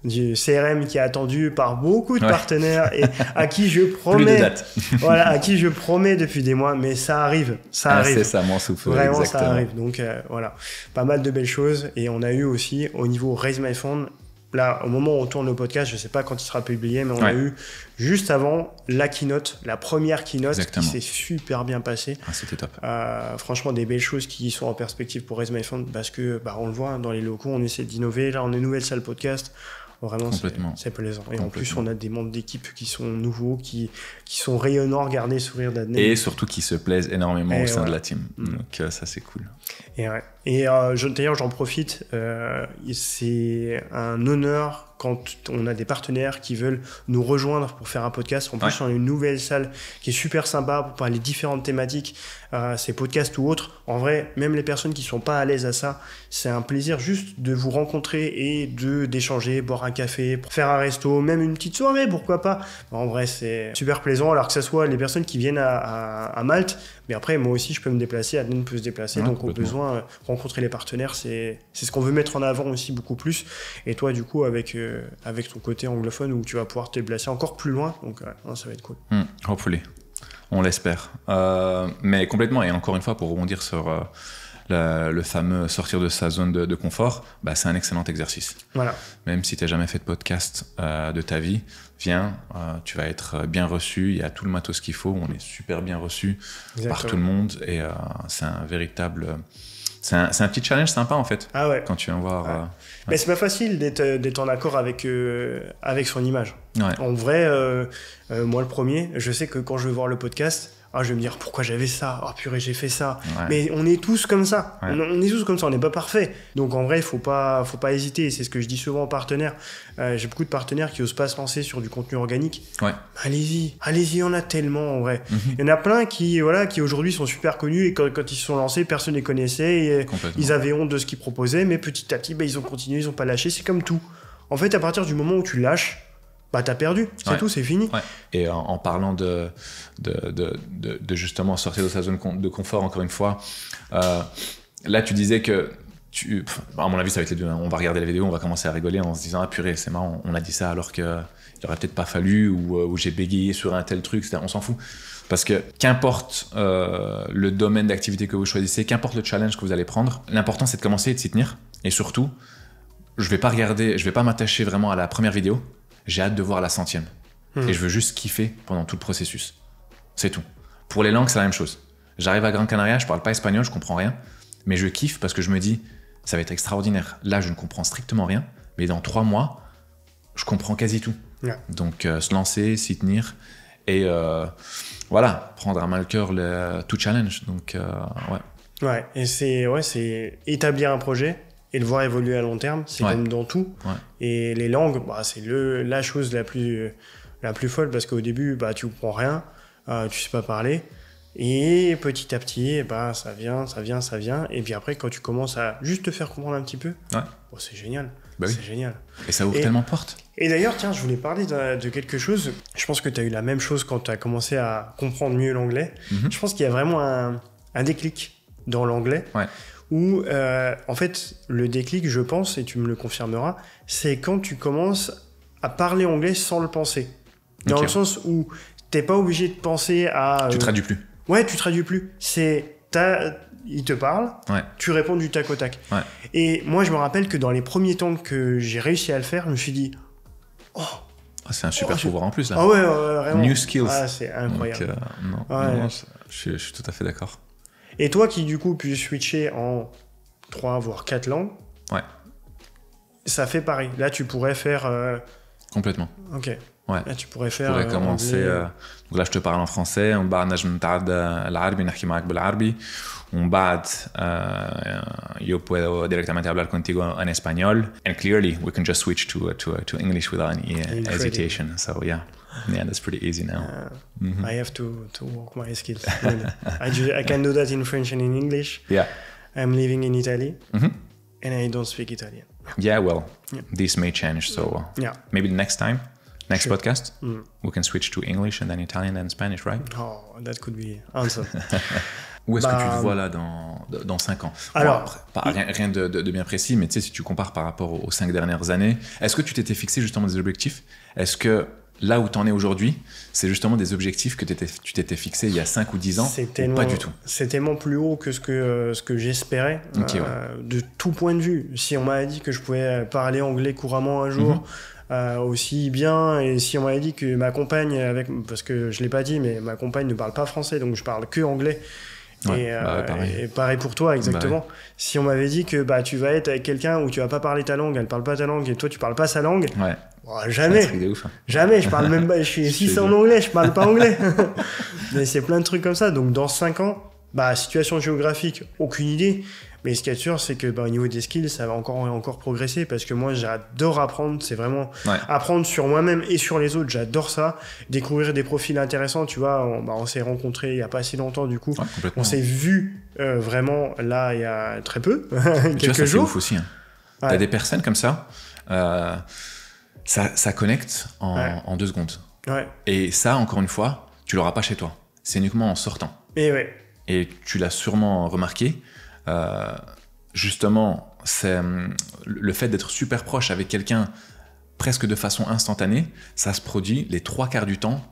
CRM qui est attendu par beaucoup de partenaires, et à qui je promets, plus de date. Voilà, à qui je promets depuis des mois, mais ça arrive, arrive. C'est ça, mon souffle. Vraiment, exactement. Ça arrive. Donc voilà, pas mal de belles choses, et on a eu aussi au niveau Raise My Fund. Là, au moment où on tourne le podcast, je ne sais pas quand il sera publié, mais on a eu juste avant la keynote, la première keynote. Exactement. Qui s'est super bien passée. C'était top. Franchement, des belles choses qui sont en perspective pour Raise My Fund, parce que on le voit dans les locaux, on essaie d'innover. Là, on a une nouvelle salle podcast. Vraiment, c'est plaisant. Et en plus, on a des membres d'équipe qui sont nouveaux, qui sont rayonnants. Regardez le sourire d'Adnel. Et surtout qui se plaisent énormément au sein de la team. Donc ça, c'est cool. Et d'ailleurs, j'en profite. C'est un honneur quand on a des partenaires qui veulent nous rejoindre pour faire un podcast. En plus, on a une nouvelle salle qui est super sympa pour parler de différentes thématiques, ces podcasts ou autres. En vrai, même les personnes qui ne sont pas à l'aise à ça, c'est un plaisir juste de vous rencontrer et d'échanger, boire un café, faire un resto, même une petite soirée, pourquoi pas. En vrai, c'est super plaisant, alors que ce soit les personnes qui viennent à Malte, mais après, moi aussi, je peux me déplacer, Adnel peut se déplacer, donc au besoin, rencontrer les partenaires, c'est ce qu'on veut mettre en avant aussi beaucoup plus. Et toi, du coup, avec ton côté anglophone, où tu vas pouvoir te déplacer encore plus loin, donc ça va être cool. Hopefully, on l'espère. Mais complètement, et encore une fois, pour rebondir sur le fameux sortir de sa zone de confort, c'est un excellent exercice. Voilà. Même si tu n'as jamais fait de podcast de ta vie, viens, tu vas être bien reçu, il y a tout le matos qu'il faut, on est super bien reçu par tout le monde, et c'est un véritable... C'est un petit challenge sympa en fait, quand tu viens voir... Mais c'est pas facile d'être en accord avec son image. En vrai, moi le premier, je sais que quand je vais voir le podcast, je vais me dire pourquoi j'avais ça, purée, j'ai fait ça. Mais on est tous comme ça. On est tous comme ça, on n'est pas parfait. Donc en vrai, il faut pas hésiter. C'est ce que je dis souvent aux partenaires. J'ai beaucoup de partenaires qui osent pas se lancer sur du contenu organique. Allez-y, il y en a tellement en vrai. Il y en a plein qui aujourd'hui sont super connus, et quand ils se sont lancés, personne les connaissait. Et ils avaient honte de ce qu'ils proposaient, mais petit à petit, ils ont continué, ils ont pas lâché. C'est comme tout. En fait, à partir du moment où tu lâches, t'as perdu, c'est tout, c'est fini. Et en parlant de justement sortir de sa zone de confort, encore une fois, là tu disais que à mon avis ça va être les deux, on va regarder la vidéo, on va commencer à rigoler en se disant purée, c'est marrant, on a dit ça alors qu'il aurait peut-être pas fallu, ou j'ai bégayé sur un tel truc, on s'en fout. Parce que qu'importe le domaine d'activité que vous choisissez, qu'importe le challenge que vous allez prendre, l'important c'est de commencer et de s'y tenir. Et surtout, je vais pas m'attacher vraiment à la première vidéo. J'ai hâte de voir la 100e. Et je veux juste kiffer pendant tout le processus. C'est tout. Pour les langues, c'est la même chose. J'arrive à Gran Canaria, je parle pas espagnol, je comprends rien, mais je kiffe parce que je me dis, ça va être extraordinaire. Là, je ne comprends strictement rien, mais dans 3 mois, je comprends quasi tout. Donc, se lancer, s'y tenir, et prendre à mal-cœur tout challenge. Donc, et c'est établir un projet et le voir évoluer à long terme, c'est comme dans tout. Et les langues, c'est la chose la plus folle, parce qu'au début, tu comprends rien, tu sais pas parler, et petit à petit, ça vient, et puis après, quand tu commences à juste te faire comprendre un petit peu, c'est génial. C'est génial. Et ça ouvre tellement de portes. Et d'ailleurs, tiens, je voulais parler de quelque chose. Je pense que tu as eu la même chose quand tu as commencé à comprendre mieux l'anglais. Je pense qu'il y a vraiment un déclic dans l'anglais, où, en fait, le déclic, je pense, et tu me le confirmeras, c'est quand tu commences à parler anglais sans le penser. Dans le sens où t'es pas obligé de penser à... Tu traduis plus. Ouais, tu traduis plus. Il te parle, tu réponds du tac au tac. Ouais. Et moi, je me rappelle que dans les premiers temps que j'ai réussi à le faire, je me suis dit... c'est un super pouvoir en plus, là. Ah ouais, vraiment. New skills. Ah, c'est incroyable. Donc, non, je suis tout à fait d'accord. Et toi qui, du coup, puis switcher en 3 voire 4 langues, ça fait pareil. Là, tu pourrais faire... Complètement. Ok. Ouais. Là, tu pourrais faire... Je pourrais commencer... donc là, je te parle en français. On بعد نجم نتعدى العربي نحكي معك بالعربي. ومن بعد yo puedo directamente hablar contigo en español. And clearly, we can just switch to English without any hesitation. So yeah, that's pretty easy now. I have to work my skills. I can do that in French and in English. Yeah. I'm living in Italy, and I don't speak Italian. Yeah, well, this may change. So maybe the next time, next podcast, we can switch to English and then Italian and Spanish, right? Oh, that could be awesome. Où est-ce que tu te vois là dans 5 ans? Alors, rien de bien précis, mais tu sais, si tu compares par rapport aux 5 dernières années, est-ce que tu t'étais fixé justement des objectifs? Est-ce que là où tu en es aujourd'hui, c'est justement des objectifs que tu t'étais fixé il y a 5 ou 10 ans ou pas du tout? C'est tellement plus haut que ce que j'espérais, de tout point de vue. Si on m'avait dit que je pouvais parler anglais couramment un jour, aussi bien, et si on m'avait dit que ma compagne, parce que je ne l'ai pas dit, mais ma compagne ne parle pas français, donc je parle que anglais. Et pareil pour toi, exactement. Si on m'avait dit que tu vas être avec quelqu'un où tu vas pas parler ta langue, elle parle pas ta langue et toi tu parles pas sa langue, jamais. C'est ouf, hein. Jamais, je parle même pas, je suis 6 en anglais, je parle pas anglais. Mais c'est plein de trucs comme ça. Donc dans 5 ans, situation géographique, aucune idée. Mais ce qui est sûr, c'est que au niveau des skills, ça va encore progresser parce que moi, j'adore apprendre. C'est vraiment apprendre sur moi-même et sur les autres. J'adore ça. Découvrir des profils intéressants. Tu vois, on s'est rencontrés il n'y a pas si longtemps, du coup. On s'est vus vraiment là, il y a très peu, quelques jours. C'est ouf aussi. Hein. T'as des personnes comme ça, ça connecte en 2 secondes. Ouais. Et ça, encore une fois, tu l'auras pas chez toi. C'est uniquement en sortant. Et tu l'as sûrement remarqué. Justement, c'est le fait d'être super proche avec quelqu'un presque de façon instantanée, ça se produit les 3/4 du temps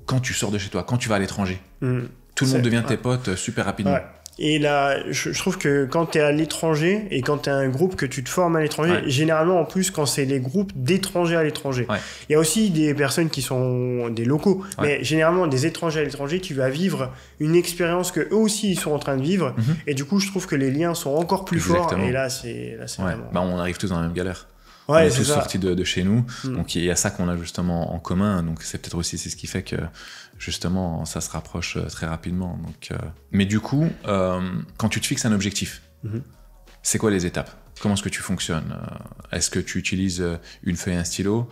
quand tu sors de chez toi, quand tu vas à l'étranger. Tout le monde devient tes potes super rapidement. Et là, je trouve que quand tu es à l'étranger et quand tu as un groupe que tu te formes à l'étranger, généralement en plus quand c'est les groupes d'étrangers à l'étranger. Il y a aussi des personnes qui sont des locaux, mais généralement des étrangers à l'étranger, tu vas vivre une expérience que eux aussi ils sont en train de vivre. Et du coup, je trouve que les liens sont encore plus forts. Et là, c'est vraiment... on arrive tous dans la même galère. On est tous sortis de chez nous, donc il y a ça qu'on a justement en commun. Donc c'est peut-être aussi ce qui fait que justement ça se rapproche très rapidement. Donc, mais du coup, quand tu te fixes un objectif, c'est quoi les étapes? Comment est-ce que tu fonctionnes? Est-ce que tu utilises une feuille et un stylo?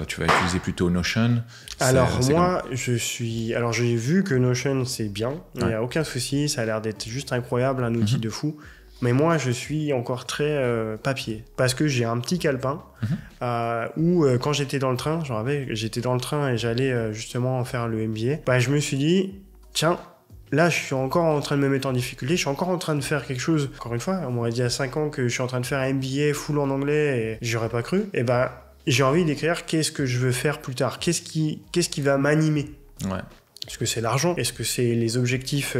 Tu vas utiliser plutôt Notion? Alors moi, j'ai vu que Notion c'est bien, il n'y a aucun souci, ça a l'air d'être juste incroyable, un outil de fou. Mais moi, je suis encore très papier. Parce que j'ai un petit calepin où, quand j'étais dans le train, j'étais dans le train et j'allais justement faire le MBA, je me suis dit, tiens, là, je suis encore en train de me mettre en difficulté, je suis encore en train de faire quelque chose. Encore une fois, on m'aurait dit à 5 ans que je suis en train de faire un MBA full en anglais et j'aurais pas cru. Et j'ai envie d'écrire qu'est-ce que je veux faire plus tard, qu'est-ce qui va m'animer. Est-ce que c'est l'argent? Est-ce que c'est les objectifs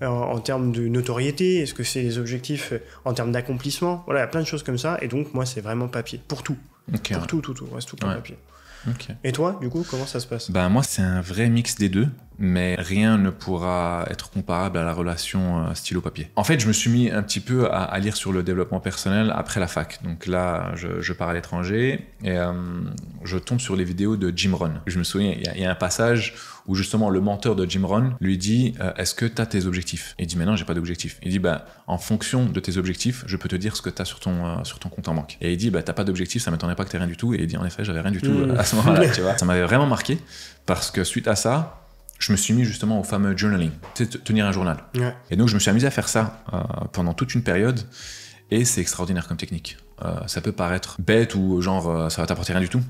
en termes de notoriété? Est-ce que c'est les objectifs en termes d'accomplissement? Voilà, il y a plein de choses comme ça. Et donc, moi, c'est vraiment papier. Pour tout. Pour tout. Reste tout en papier. Et toi, du coup, comment ça se passe? Moi, c'est un vrai mix des deux, mais rien ne pourra être comparable à la relation stylo-papier. En fait, je me suis mis un petit peu à lire sur le développement personnel après la fac. Donc là, je pars à l'étranger et je tombe sur les vidéos de Jim Rohn. Je me souviens, il y a un passage où justement le mentor de Jim Rohn lui dit est-ce que tu as tes objectifs? Il dit mais non, j'ai pas d'objectifs. Il dit en fonction de tes objectifs, je peux te dire ce que tu as sur ton compte en banque. Et il dit t'as pas d'objectifs, ça m'étonnerait pas que tu aies rien du tout. Et il dit en effet, j'avais rien du tout à ce moment-là, tu vois. Ça m'avait vraiment marqué parce que suite à ça, je me suis mis justement au fameux journaling, tenir un journal. Et donc je me suis amusé à faire ça pendant toute une période et c'est extraordinaire comme technique. Ça peut paraître bête ou genre ça va t'apporter rien du tout.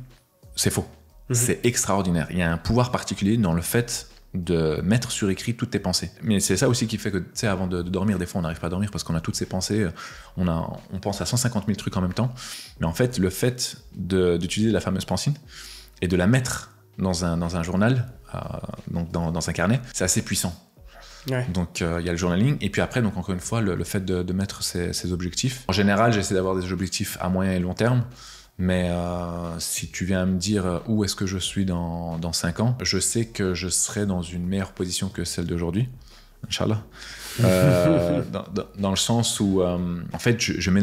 C'est faux. C'est extraordinaire. Il y a un pouvoir particulier dans le fait de mettre sur écrit toutes tes pensées. Mais c'est ça aussi qui fait que, tu sais, avant de dormir, des fois, on n'arrive pas à dormir parce qu'on a toutes ces pensées, on pense à 150 000 trucs en même temps. Mais en fait, le fait d'utiliser la fameuse pensine et de la mettre dans un journal, donc dans un carnet, c'est assez puissant. Ouais. Donc, il y a le journaling. Et puis après, donc, encore une fois, le fait de mettre ses objectifs. En général, j'essaie d'avoir des objectifs à moyen et long terme. Mais si tu viens me dire où est-ce que je suis dans 5 ans, je sais que je serai dans une meilleure position que celle d'aujourd'hui, Inch'Allah. Dans le sens où, en fait, je mets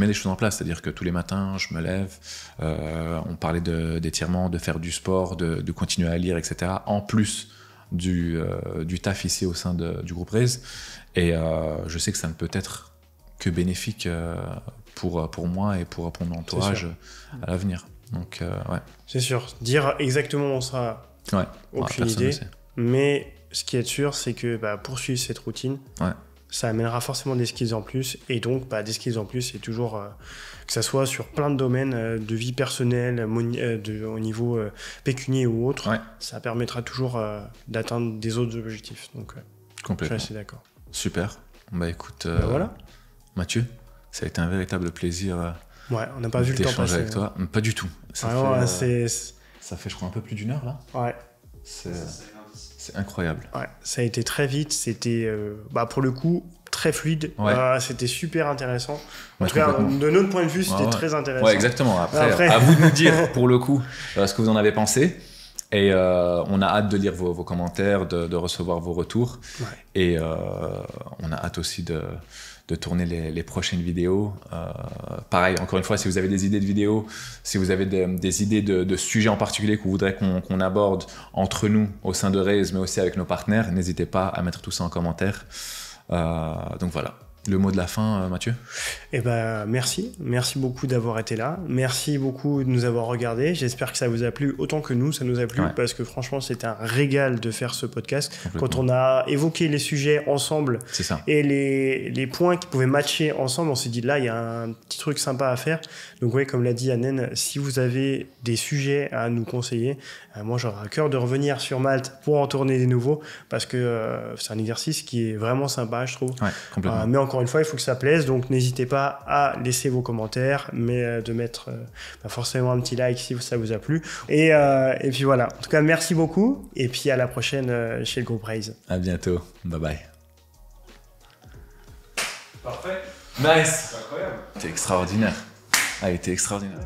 les choses en place. C'est-à-dire que tous les matins, je me lève, on parlait d'étirement, de faire du sport, de continuer à lire, etc. En plus du taf ici au sein du groupe Raise. Et je sais que ça ne peut être que bénéfique pour moi et pour mon entourage à l'avenir. Donc, ouais. C'est sûr. Dire exactement où on sera, ouais. aucune idée. Mais ce qui est sûr, c'est que poursuivre cette routine, ça amènera forcément des skills en plus. Et donc, des skills en plus, c'est toujours, que ça soit sur plein de domaines de vie personnelle, au niveau pécunier ou autre, ça permettra toujours d'atteindre des autres objectifs. Donc, complètement. Je suis assez d'accord. Super. Écoute, voilà. Mathieu, ça a été un véritable plaisir. Ouais, on n'a pas vu le temps passer. Avec toi. Pas du tout. Ça fait, je crois, un peu plus d'1 heure là. Ouais. C'est incroyable. Ouais, ça a été très vite. C'était, pour le coup, très fluide. Ouais. C'était super intéressant. En tout cas, de notre point de vue, c'était très intéressant. Ouais, exactement. Après, à vous de nous dire, pour le coup, ce que vous en avez pensé. Et on a hâte de lire vos commentaires, de recevoir vos retours. Ouais. Et on a hâte aussi de tourner les prochaines vidéos. Pareil, encore une fois, si vous avez des idées de vidéos, si vous avez des idées de sujets en particulier que vous voudrez qu'on aborde entre nous, au sein de Raise, mais aussi avec nos partenaires, n'hésitez pas à mettre tout ça en commentaire. Donc voilà. Le mot de la fin, Mathieu ? Merci. Merci beaucoup d'avoir été là. Merci beaucoup de nous avoir regardés. J'espère que ça vous a plu autant que nous, ça nous a plu, parce que franchement, c'était un régal de faire ce podcast. Quand on a évoqué les sujets ensemble et les points qui pouvaient matcher ensemble, on s'est dit là, il y a un petit truc sympa à faire. Donc oui, comme l'a dit Annen, si vous avez des sujets à nous conseiller, moi j'aurai à cœur de revenir sur Malte pour en tourner des nouveaux, parce que c'est un exercice qui est vraiment sympa, je trouve. Ouais, complètement. Mais encore une fois, il faut que ça plaise, donc n'hésitez pas à laisser vos commentaires, mais de mettre forcément un petit like si ça vous a plu. Et puis voilà, en tout cas merci beaucoup, et puis à la prochaine chez le groupe Raise. À bientôt, bye bye. Parfait. Nice. C'est incroyable. C'était extraordinaire. Ah, il était extraordinaire.